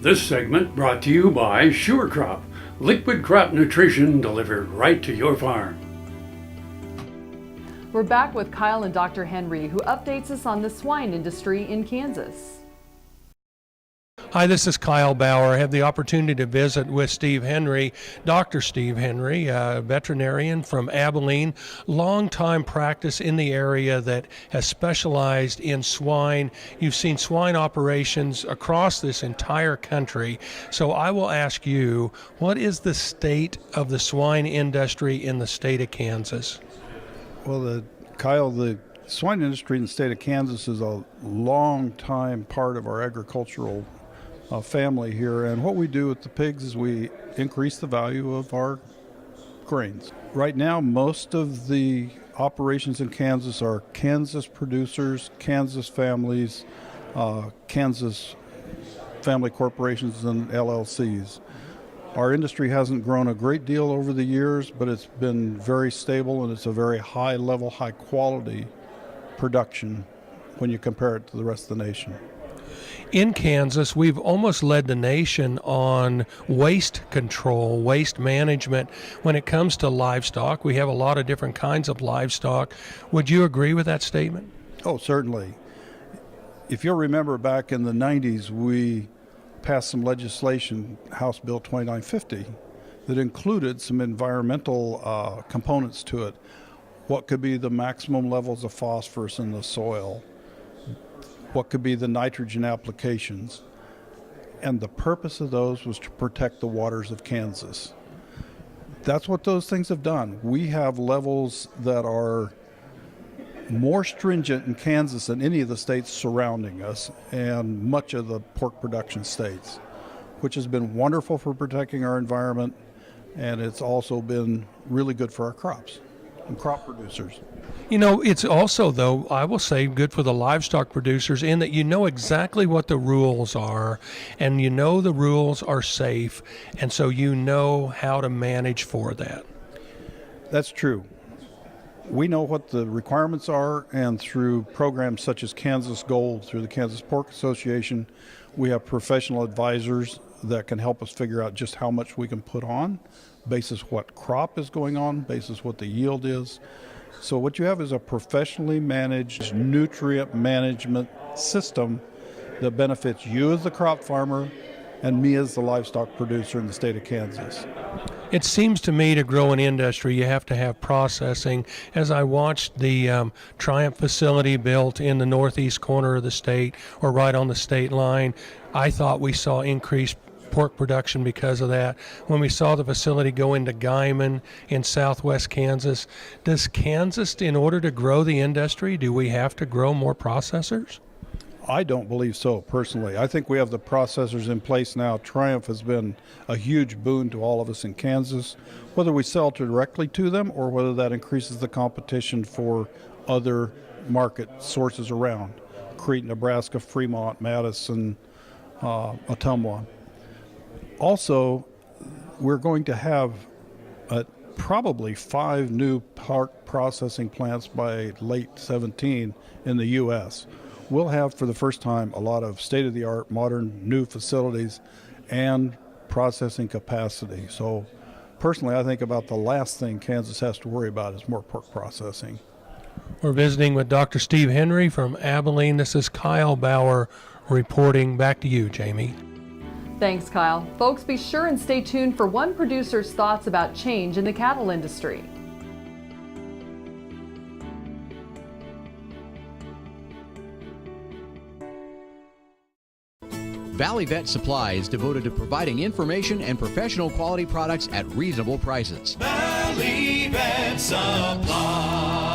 This segment brought to you by Sure Crop, liquid crop nutrition delivered right to your farm. We're back with Kyle and Dr. Henry, who updates us on the swine industry in Kansas. Hi, this is Kyle Bauer. I have the opportunity to visit with Steve Henry, Dr. Steve Henry, a veterinarian from Abilene, long-time practice in the area that has specialized in swine. You've seen swine operations across this entire country. So I will ask you, what is the state of the swine industry in the state of Kansas? Well, Kyle, the swine industry in the state of Kansas is a long-time part of our agricultural family here, and what we do with the pigs is we increase the value of our grains. Right now, most of the operations in Kansas are Kansas producers, Kansas families, Kansas family corporations, and LLCs. Our industry hasn't grown a great deal over the years, but it's been very stable, and it's a very high level, high quality production when you compare it to the rest of the nation. In Kansas, we've almost led the nation on waste control, waste management when it comes to livestock. We have a lot of different kinds of livestock. Would you agree with that statement? Oh, certainly. If you'll remember back in the 90s, we passed some legislation, House Bill 2950, that included some environmental components to it. What could be the maximum levels of phosphorus in the soil? What could be the nitrogen applications? And the purpose of those was to protect the waters of Kansas. That's what those things have done. We have levels that are more stringent in Kansas than any of the states surrounding us and much of the pork production states, which has been wonderful for protecting our environment, and it's also been really good for our crops and crop producers. You know, it's also, though, I will say good for the livestock producers in that you know exactly what the rules are, and you know the rules are safe, and so you know how to manage for that. That's true. We know what the requirements are, and through programs such as Kansas Gold, through the Kansas Pork Association, we have professional advisors that can help us figure out just how much we can put on, basis what crop is going on, basis what the yield is. So what you have is a professionally managed nutrient management system that benefits you as the crop farmer and me as the livestock producer in the state of Kansas. It seems to me to grow an industry, you have to have processing. As I watched the Triumph facility built in the northeast corner of the state, or right on the state line, I thought we saw increased pork production because of that. When we saw the facility go into Guymon in southwest Kansas, does Kansas, in order to grow the industry, do we have to grow more processors? I don't believe so, personally. I think we have the processors in place now. Triumph has been a huge boon to all of us in Kansas, whether we sell directly to them or whether that increases the competition for other market sources around. Crete, Nebraska, Fremont, Madison, Ottumwa. Also, we're going to have probably 5 new pork processing plants by late 17 in the U.S. We'll have, for the first time, a lot of state-of-the-art, modern, new facilities and processing capacity. So, personally, I think about the last thing Kansas has to worry about is more pork processing. We're visiting with Dr. Steve Henry from Abilene. This is Kyle Bauer reporting. Back to you, Jamie. Thanks, Kyle. Folks, be sure and stay tuned for one producer's thoughts about change in the cattle industry. Valley Vet Supply is devoted to providing information and professional quality products at reasonable prices. Valley Vet Supply.